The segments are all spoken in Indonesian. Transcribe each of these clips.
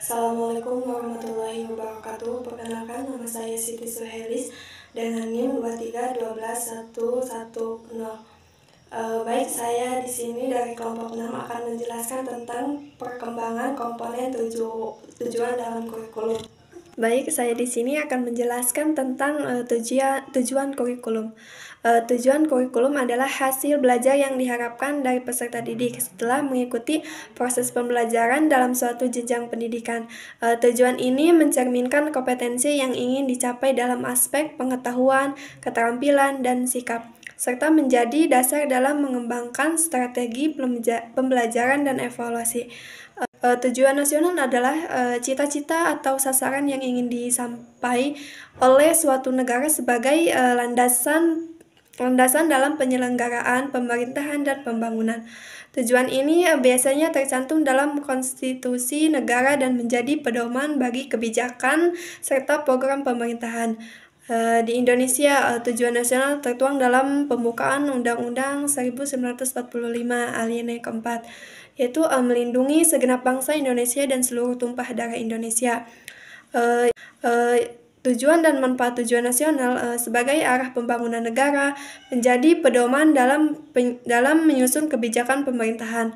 Assalamualaikum warahmatullahi wabarakatuh. Perkenalkan, nama saya Siti Suhelis dengan NIM 2311110. Baik, saya di sini dari kelompok 6 akan menjelaskan tentang perkembangan komponen tujuan dalam kurikulum. Baik, saya di sini akan menjelaskan tentang tujuan kurikulum. Tujuan kurikulum adalah hasil belajar yang diharapkan dari peserta didik setelah mengikuti proses pembelajaran dalam suatu jenjang pendidikan. Tujuan ini mencerminkan kompetensi yang ingin dicapai dalam aspek pengetahuan, keterampilan, dan sikap, serta menjadi dasar dalam mengembangkan strategi pembelajaran dan evaluasi. Tujuan nasional adalah cita-cita atau sasaran yang ingin disampai oleh suatu negara sebagai landasan dalam penyelenggaraan pemerintahan dan pembangunan. Tujuan ini biasanya tercantum dalam konstitusi negara dan menjadi pedoman bagi kebijakan serta program pemerintahan. Di Indonesia, tujuan nasional tertuang dalam pembukaan Undang-Undang 1945 alinea keempat, yaitu melindungi segenap bangsa Indonesia dan seluruh tumpah darah Indonesia. Tujuan dan manfaat tujuan nasional sebagai arah pembangunan negara menjadi pedoman dalam menyusun kebijakan pemerintahan,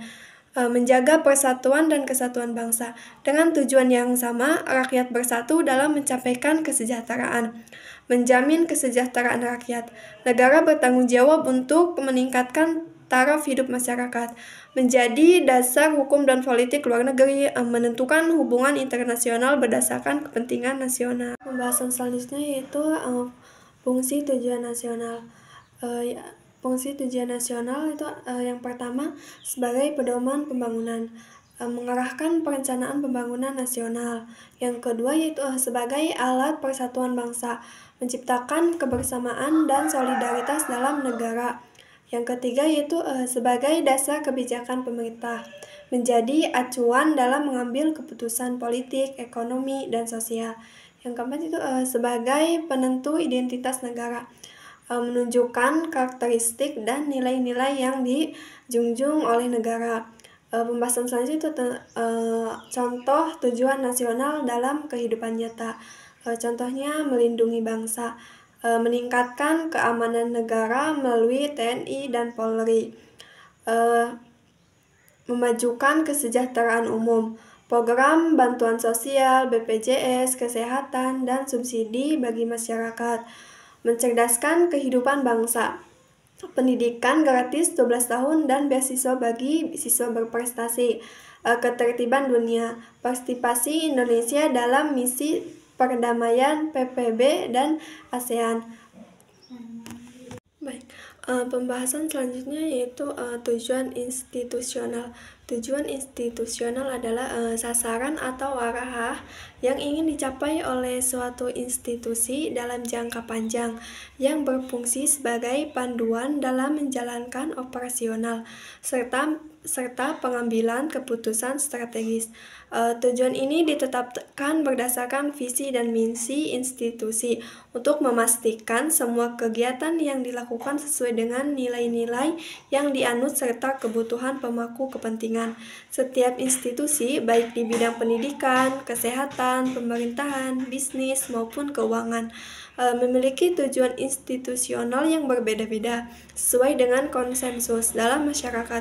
menjaga persatuan dan kesatuan bangsa. Dengan tujuan yang sama, rakyat bersatu dalam mencapaikan kesejahteraan, menjamin kesejahteraan rakyat. Negara bertanggung jawab untuk meningkatkan taraf hidup masyarakat, menjadi dasar hukum dan politik luar negeri, menentukan hubungan internasional berdasarkan kepentingan nasional. Pembahasan selanjutnya yaitu fungsi tujuan nasional. Fungsi tujuan nasional itu yang pertama sebagai pedoman pembangunan, mengarahkan perencanaan pembangunan nasional. Yang kedua yaitu sebagai alat persatuan bangsa, menciptakan kebersamaan dan solidaritas dalam negara. Yang ketiga yaitu sebagai dasar kebijakan pemerintah, menjadi acuan dalam mengambil keputusan politik, ekonomi, dan sosial. Yang keempat itu sebagai penentu identitas negara, menunjukkan karakteristik dan nilai-nilai yang dijunjung oleh negara. Pembahasan selanjutnya itu contoh tujuan nasional dalam kehidupan nyata. Contohnya melindungi bangsa, meningkatkan keamanan negara melalui TNI dan Polri, memajukan kesejahteraan umum, program bantuan sosial, BPJS, kesehatan, dan subsidi bagi masyarakat, mencerdaskan kehidupan bangsa, pendidikan gratis 12 tahun dan beasiswa bagi siswa berprestasi, ketertiban dunia, partisipasi Indonesia dalam misi perdamaian PBB dan ASEAN. Baik, pembahasan selanjutnya yaitu tujuan institusional. Tujuan institusional adalah sasaran atau arah yang ingin dicapai oleh suatu institusi dalam jangka panjang yang berfungsi sebagai panduan dalam menjalankan operasional serta pengambilan keputusan strategis. Tujuan ini ditetapkan berdasarkan visi dan misi institusi untuk memastikan semua kegiatan yang dilakukan sesuai dengan nilai-nilai yang dianut serta kebutuhan pemangku kepentingan. Setiap institusi, baik di bidang pendidikan, kesehatan, pemerintahan, bisnis, maupun keuangan, memiliki tujuan institusional yang berbeda-beda sesuai dengan konsensus dalam masyarakat.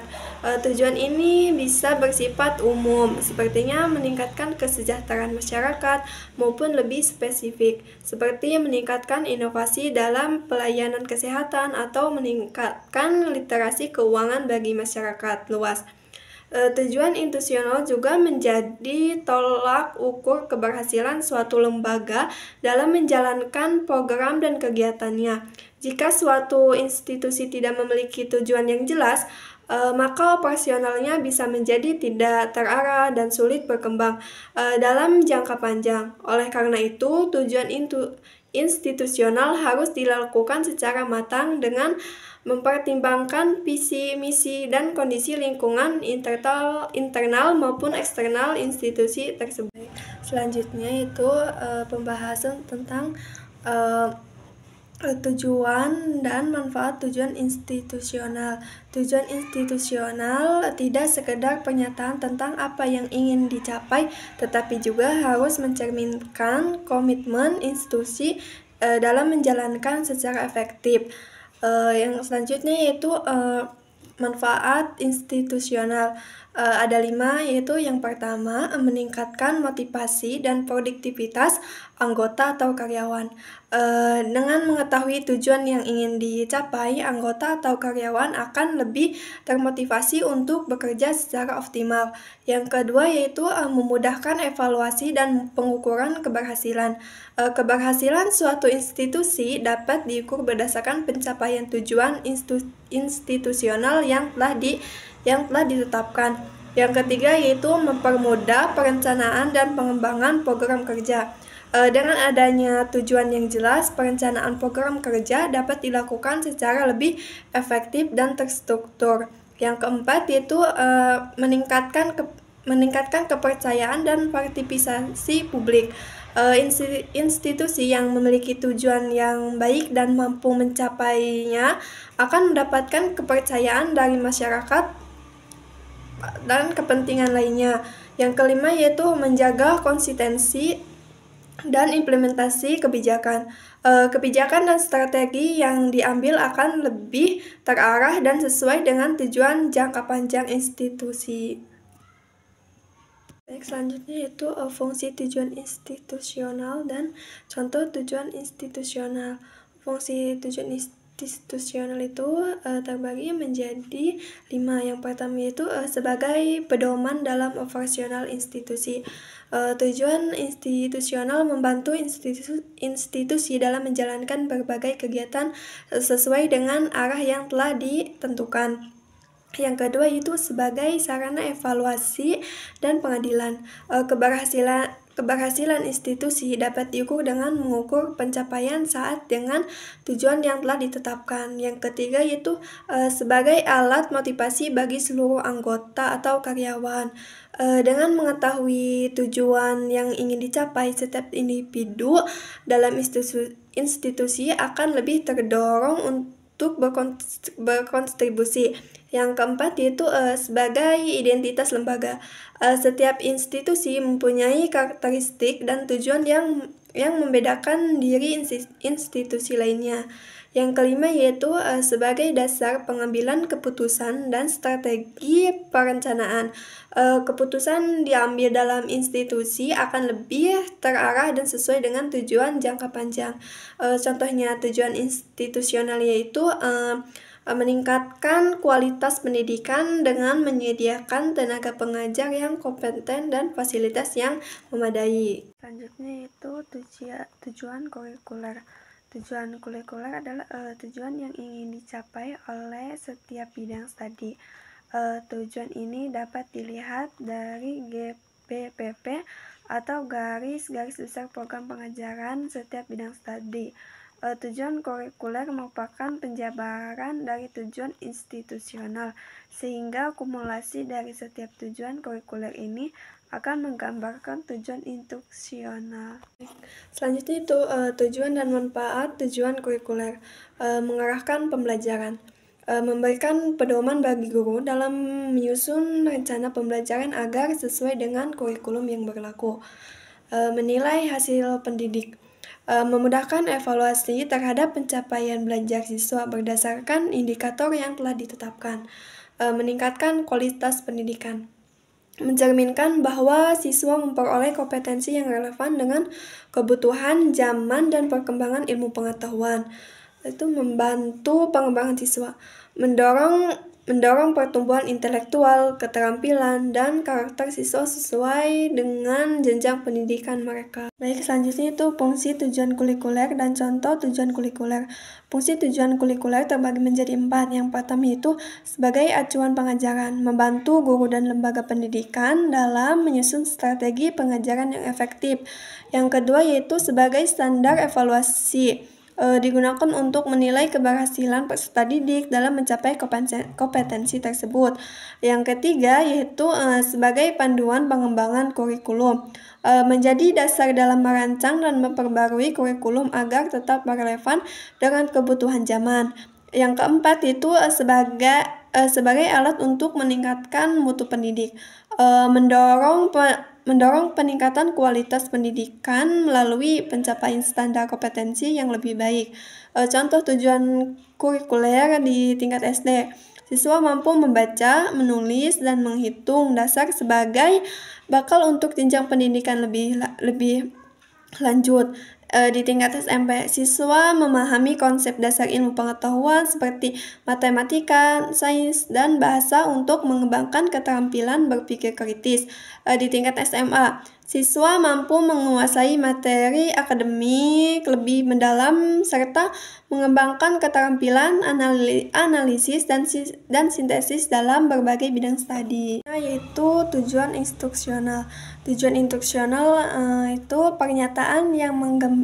Tujuan ini bisa bersifat umum, sepertinya meningkatkan kesejahteraan masyarakat, maupun lebih spesifik, seperti meningkatkan inovasi dalam pelayanan kesehatan atau meningkatkan literasi keuangan bagi masyarakat luas. Tujuan institusional juga menjadi tolak ukur keberhasilan suatu lembaga dalam menjalankan program dan kegiatannya. Jika suatu institusi tidak memiliki tujuan yang jelas, maka operasionalnya bisa menjadi tidak terarah dan sulit berkembang dalam jangka panjang. Oleh karena itu, tujuan institusional harus dilakukan secara matang dengan mempertimbangkan visi, misi, dan kondisi lingkungan internal maupun eksternal institusi tersebut. Selanjutnya itu pembahasan tentang Tujuan dan manfaat tujuan institusional. Tujuan institusional tidak sekedar pernyataan tentang apa yang ingin dicapai, tetapi juga harus mencerminkan komitmen institusi dalam menjalankan secara efektif. Yang selanjutnya yaitu manfaat institusional. Ada 5, yaitu yang pertama, meningkatkan motivasi dan produktivitas anggota atau karyawan. Dengan mengetahui tujuan yang ingin dicapai, anggota atau karyawan akan lebih termotivasi untuk bekerja secara optimal. Yang kedua yaitu memudahkan evaluasi dan pengukuran keberhasilan. Keberhasilan suatu institusi dapat diukur berdasarkan pencapaian tujuan institusional yang telah ditetapkan. Yang ketiga yaitu mempermudah perencanaan dan pengembangan program kerja. Dengan adanya tujuan yang jelas, perencanaan program kerja dapat dilakukan secara lebih efektif dan terstruktur. Yang keempat yaitu meningkatkan kepercayaan dan partisipasi publik. Institusi yang memiliki tujuan yang baik dan mampu mencapainya akan mendapatkan kepercayaan dari masyarakat dan kepentingan lainnya. Yang kelima yaitu menjaga konsistensi dan implementasi kebijakan. Kebijakan dan strategi yang diambil akan lebih terarah dan sesuai dengan tujuan jangka panjang institusi. Baik, selanjutnya yaitu fungsi tujuan institusional dan contoh tujuan institusional. Fungsi tujuan institusional itu terbagi menjadi 5. Yang pertama yaitu sebagai pedoman dalam operasional institusi. Tujuan institusional membantu institusi dalam menjalankan berbagai kegiatan sesuai dengan arah yang telah ditentukan. Yang kedua itu sebagai sarana evaluasi dan pengadilan. Keberhasilan institusi dapat diukur dengan mengukur pencapaian saat dengan tujuan yang telah ditetapkan. Yang ketiga yaitu sebagai alat motivasi bagi seluruh anggota atau karyawan. Dengan mengetahui tujuan yang ingin dicapai, setiap individu dalam institusi akan lebih terdorong untuk berkontribusi. Yang keempat yaitu sebagai identitas lembaga. Setiap institusi mempunyai karakteristik dan tujuan yang membedakan diri institusi lainnya. Yang kelima yaitu sebagai dasar pengambilan keputusan dan strategi perencanaan. Keputusan diambil dalam institusi akan lebih terarah dan sesuai dengan tujuan jangka panjang. Contohnya tujuan institusional yaitu meningkatkan kualitas pendidikan dengan menyediakan tenaga pengajar yang kompeten dan fasilitas yang memadai. Selanjutnya itu tujuan kurikuler. Tujuan kurikuler adalah tujuan yang ingin dicapai oleh setiap bidang studi. Tujuan ini dapat dilihat dari GBPP atau garis besar program pengajaran setiap bidang studi. Tujuan kurikuler merupakan penjabaran dari tujuan institusional, sehingga akumulasi dari setiap tujuan kurikuler ini akan menggambarkan tujuan instruksional. Selanjutnya itu tujuan dan manfaat tujuan kurikuler. Mengarahkan pembelajaran. Memberikan pedoman bagi guru dalam menyusun rencana pembelajaran agar sesuai dengan kurikulum yang berlaku. Menilai hasil pendidik. Memudahkan evaluasi terhadap pencapaian belajar siswa berdasarkan indikator yang telah ditetapkan. Meningkatkan kualitas pendidikan. Mencerminkan bahwa siswa memperoleh kompetensi yang relevan dengan kebutuhan zaman dan perkembangan ilmu pengetahuan. Itu membantu pengembangan siswa. Mendorong pertumbuhan intelektual, keterampilan, dan karakter siswa sesuai dengan jenjang pendidikan mereka. Baik, selanjutnya itu fungsi tujuan kurikuler dan contoh tujuan kurikuler. Fungsi tujuan kurikuler terbagi menjadi 4. Yang pertama itu sebagai acuan pengajaran, membantu guru dan lembaga pendidikan dalam menyusun strategi pengajaran yang efektif. Yang kedua yaitu sebagai standar evaluasi, digunakan untuk menilai keberhasilan peserta didik dalam mencapai kompetensi tersebut. Yang ketiga yaitu sebagai panduan pengembangan kurikulum, menjadi dasar dalam merancang dan memperbarui kurikulum agar tetap relevan dengan kebutuhan zaman. Yang keempat itu sebagai alat untuk meningkatkan mutu pendidik, mendorong peningkatan kualitas pendidikan melalui pencapaian standar kompetensi yang lebih baik. Contoh tujuan kurikuler di tingkat SD, siswa mampu membaca, menulis, dan menghitung dasar sebagai bakal untuk jenjang pendidikan lebih lanjut. Di tingkat SMP, siswa memahami konsep dasar ilmu pengetahuan seperti matematika, sains, dan bahasa untuk mengembangkan keterampilan berpikir kritis. Di tingkat SMA, siswa mampu menguasai materi akademik lebih mendalam serta mengembangkan keterampilan analisis dan sintesis dalam berbagai bidang studi. Yaitu tujuan instruksional. Tujuan instruksional itu pernyataan yang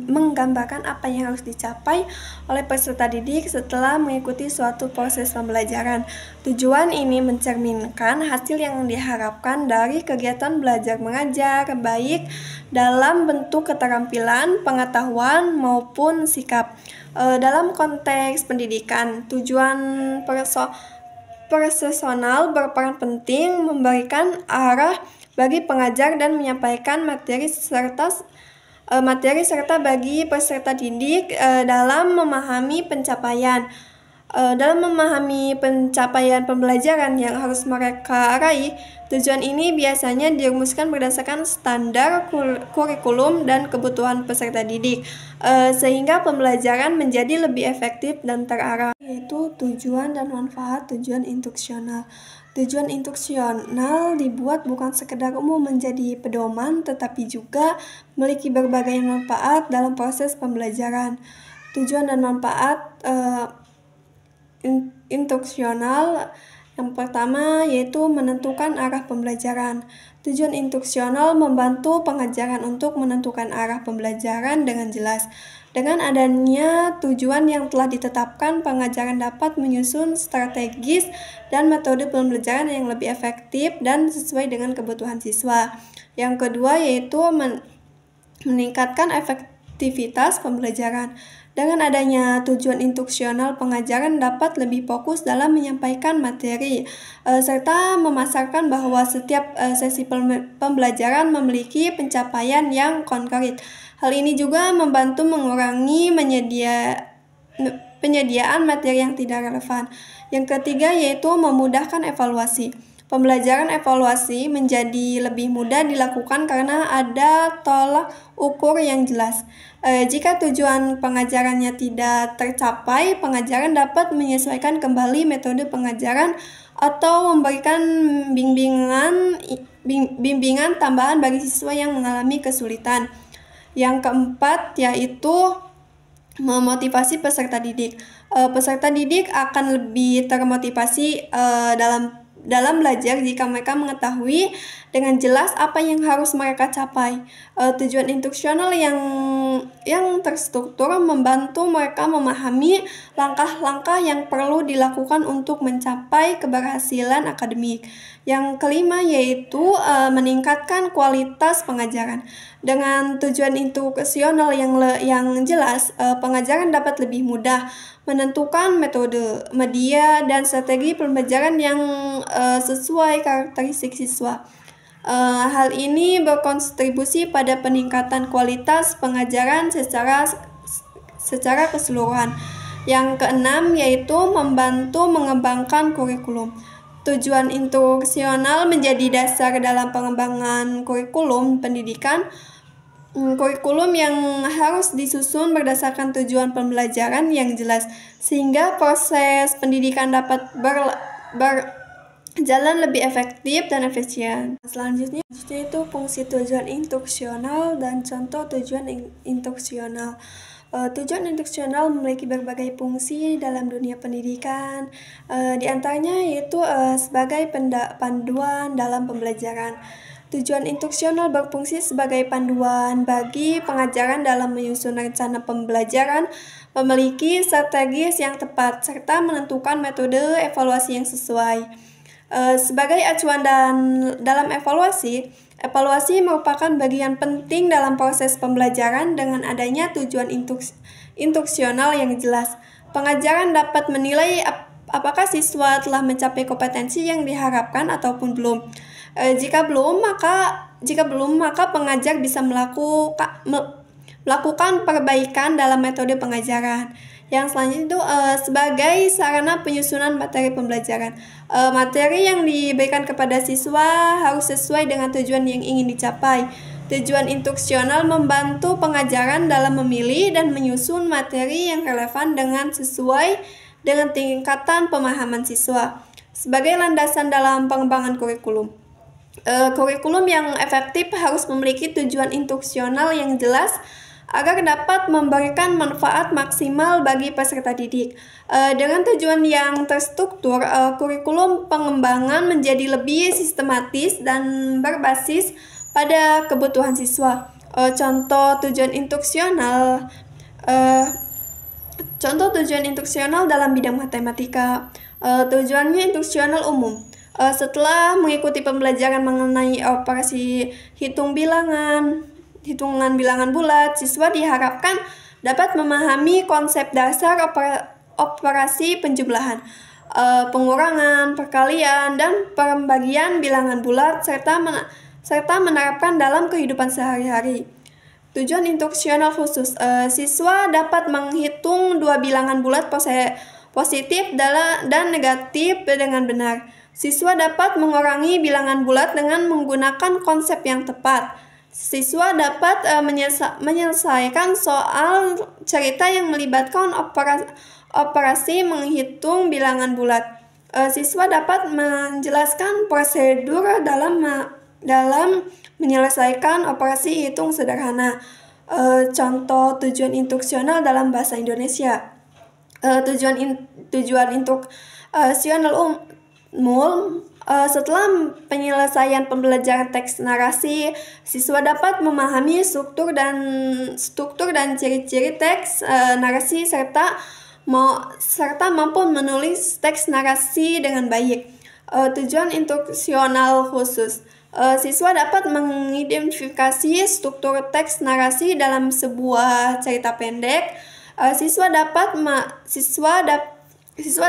menggambarkan apa yang harus dicapai oleh peserta didik setelah mengikuti suatu proses pembelajaran. Tujuan ini mencerminkan hasil yang diharapkan dari kegiatan belajar mengajar, baik dalam bentuk keterampilan, pengetahuan, maupun sikap. Dalam konteks pendidikan, tujuan personal berperan penting memberikan arah bagi pengajar dan menyampaikan materi serta bagi peserta didik dalam memahami pencapaian pembelajaran yang harus mereka raih. Tujuan ini biasanya dirumuskan berdasarkan standar kurikulum dan kebutuhan peserta didik, sehingga pembelajaran menjadi lebih efektif dan terarah. Yaitu tujuan dan manfaat tujuan instruksional. Tujuan instruksional dibuat bukan sekedar umum menjadi pedoman, tetapi juga memiliki berbagai manfaat dalam proses pembelajaran. Tujuan dan manfaat instruksional yang pertama yaitu menentukan arah pembelajaran. Tujuan instruksional membantu pengajaran untuk menentukan arah pembelajaran dengan jelas. Dengan adanya tujuan yang telah ditetapkan, pengajaran dapat menyusun strategis dan metode pembelajaran yang lebih efektif dan sesuai dengan kebutuhan siswa. Yang kedua yaitu meningkatkan efektivitas pembelajaran. Dengan adanya tujuan instruksional, pengajaran dapat lebih fokus dalam menyampaikan materi, serta memasarkan bahwa setiap sesi pembelajaran memiliki pencapaian yang konkret. Hal ini juga membantu mengurangi penyediaan materi yang tidak relevan. Yang ketiga yaitu memudahkan evaluasi. Pembelajaran evaluasi menjadi lebih mudah dilakukan karena ada tolak ukur yang jelas. Jika tujuan pengajarannya tidak tercapai, pengajaran dapat menyesuaikan kembali metode pengajaran atau memberikan bimbingan tambahan bagi siswa yang mengalami kesulitan. Yang keempat yaitu memotivasi peserta didik. Peserta didik akan lebih termotivasi dalam belajar jika mereka mengetahui dengan jelas apa yang harus mereka capai. Tujuan instruksional yang terstruktur membantu mereka memahami langkah-langkah yang perlu dilakukan untuk mencapai keberhasilan akademik. Yang kelima yaitu meningkatkan kualitas pengajaran. Dengan tujuan instruksional yang jelas, pengajaran dapat lebih mudah menentukan metode, media, dan strategi pembelajaran yang sesuai karakteristik siswa. Hal ini berkontribusi pada peningkatan kualitas pengajaran secara keseluruhan. Yang keenam yaitu membantu mengembangkan kurikulum. Tujuan instruksional menjadi dasar dalam pengembangan kurikulum pendidikan. Kurikulum yang harus disusun berdasarkan tujuan pembelajaran yang jelas, sehingga proses pendidikan dapat berjalan lebih efektif dan efisien. Selanjutnya itu fungsi tujuan instruksional dan contoh tujuan instruksional. Tujuan instruksional memiliki berbagai fungsi dalam dunia pendidikan, di antaranya yaitu sebagai panduan dalam pembelajaran. Tujuan instruksional berfungsi sebagai panduan bagi pengajaran dalam menyusun rencana pembelajaran, memiliki strategis yang tepat, serta menentukan metode evaluasi yang sesuai. Sebagai acuan dalam evaluasi merupakan bagian penting dalam proses pembelajaran. Dengan adanya tujuan instruksional yang jelas, pengajaran dapat menilai apakah siswa telah mencapai kompetensi yang diharapkan ataupun belum. Jika belum, maka pengajar bisa melakukan perbaikan dalam metode pengajaran. Yang selanjutnya itu sebagai sarana penyusunan materi pembelajaran. Materi yang diberikan kepada siswa harus sesuai dengan tujuan yang ingin dicapai. Tujuan instruksional membantu pengajaran dalam memilih dan menyusun materi yang relevan dengan sesuai dengan tingkatan pemahaman siswa. Sebagai landasan dalam pengembangan kurikulum. Kurikulum yang efektif harus memiliki tujuan instruksional yang jelas agar dapat memberikan manfaat maksimal bagi peserta didik. Dengan tujuan yang terstruktur, kurikulum pengembangan menjadi lebih sistematis dan berbasis pada kebutuhan siswa. Contoh tujuan instruksional dalam bidang matematika. Tujuannya instruksional umum. Setelah mengikuti pembelajaran mengenai operasi hitungan bilangan bulat, siswa diharapkan dapat memahami konsep dasar operasi penjumlahan, pengurangan, perkalian, dan pembagian bilangan bulat, serta menerapkan dalam kehidupan sehari-hari. Tujuan instruksional khusus, siswa dapat menghitung dua bilangan bulat positif dan negatif dengan benar. Siswa dapat mengurangi bilangan bulat dengan menggunakan konsep yang tepat. Siswa dapat menyelesaikan soal cerita yang melibatkan operasi menghitung bilangan bulat. Siswa dapat menjelaskan prosedur dalam menyelesaikan operasi hitung sederhana. Contoh tujuan instruksional dalam bahasa Indonesia. Tujuan instruksional umum. Setelah penyelesaian pembelajaran teks narasi, siswa dapat memahami struktur dan ciri-ciri teks narasi serta mampu menulis teks narasi dengan baik. Tujuan instruksional khusus. Siswa dapat mengidentifikasi struktur teks narasi dalam sebuah cerita pendek. Siswa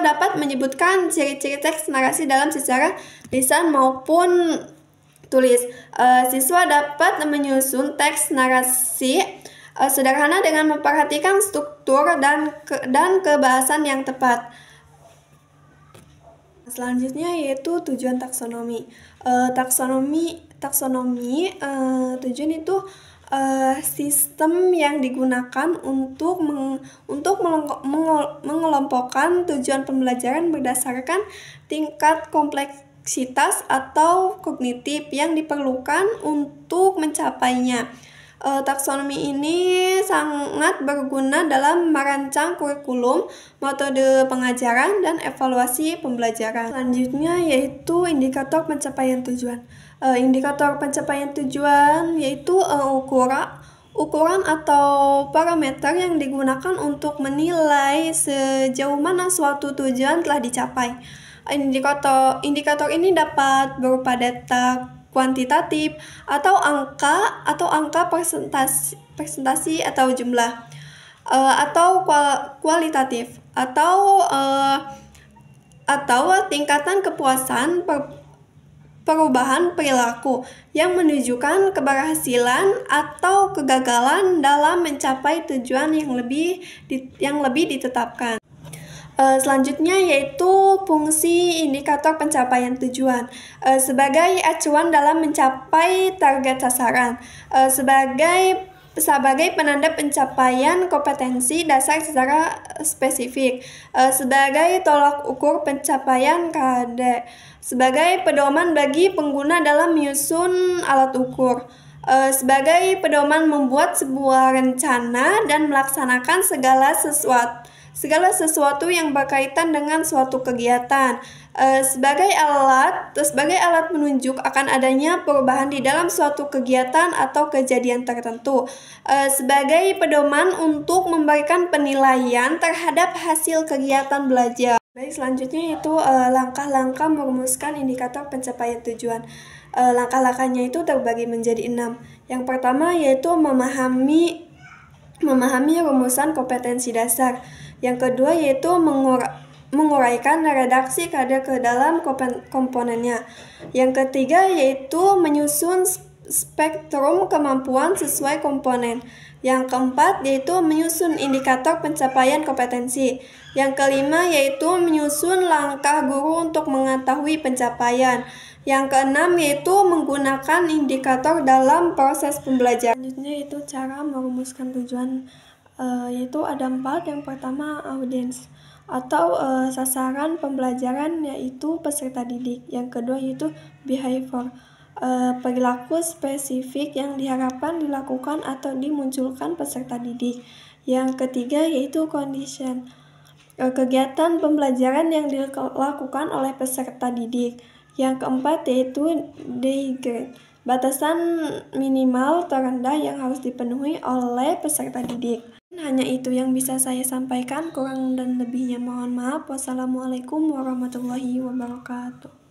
dapat menyebutkan ciri-ciri teks narasi dalam secara lisan maupun tulis. Siswa dapat menyusun teks narasi sederhana dengan memperhatikan struktur dan kebahasan yang tepat. Selanjutnya yaitu tujuan taksonomi. Tujuan itu sistem yang digunakan untuk mengelompokkan tujuan pembelajaran berdasarkan tingkat kompleksitas atau kognitif yang diperlukan untuk mencapainya. Taksonomi ini sangat berguna dalam merancang kurikulum, metode pengajaran, dan evaluasi pembelajaran. Selanjutnya yaitu indikator pencapaian tujuan. Indikator pencapaian tujuan yaitu ukuran atau parameter yang digunakan untuk menilai sejauh mana suatu tujuan telah dicapai. Indikator ini dapat berupa data kuantitatif atau angka persentasi atau jumlah, atau kualitatif atau tingkatan kepuasan perubahan perilaku yang menunjukkan keberhasilan atau kegagalan dalam mencapai tujuan yang lebih ditetapkan. Selanjutnya yaitu fungsi indikator pencapaian tujuan sebagai acuan dalam mencapai target sasaran, sebagai penanda pencapaian kompetensi dasar secara spesifik, sebagai tolak ukur pencapaian KD, sebagai pedoman bagi pengguna dalam menyusun alat ukur, sebagai pedoman membuat sebuah rencana dan melaksanakan segala segala sesuatu yang berkaitan dengan suatu kegiatan. Sebagai alat menunjuk akan adanya perubahan di dalam suatu kegiatan atau kejadian tertentu. Sebagai pedoman untuk memberikan penilaian terhadap hasil kegiatan belajar. Baik, selanjutnya yaitu langkah-langkah merumuskan indikator pencapaian tujuan. Langkah-langkahnya itu terbagi menjadi 6. Yang pertama yaitu memahami rumusan kompetensi dasar. Yang kedua yaitu menguraikan redaksi kader ke dalam komponennya. Yang ketiga yaitu menyusun spektrum kemampuan sesuai komponen. Yang keempat yaitu menyusun indikator pencapaian kompetensi. Yang kelima yaitu menyusun langkah guru untuk mengetahui pencapaian. Yang keenam yaitu menggunakan indikator dalam proses pembelajaran. Selanjutnya yaitu cara merumuskan tujuan, yaitu ada 4. Yang pertama audiens atau sasaran pembelajaran, yaitu peserta didik. Yang kedua yaitu behavior, perilaku spesifik yang diharapkan dilakukan atau dimunculkan peserta didik. Yang ketiga yaitu condition, kegiatan pembelajaran yang dilakukan oleh peserta didik. Yang keempat yaitu degrade, batasan minimal terendah yang harus dipenuhi oleh peserta didik. Hanya itu yang bisa saya sampaikan, kurang dan lebihnya mohon maaf. Wassalamualaikum warahmatullahi wabarakatuh.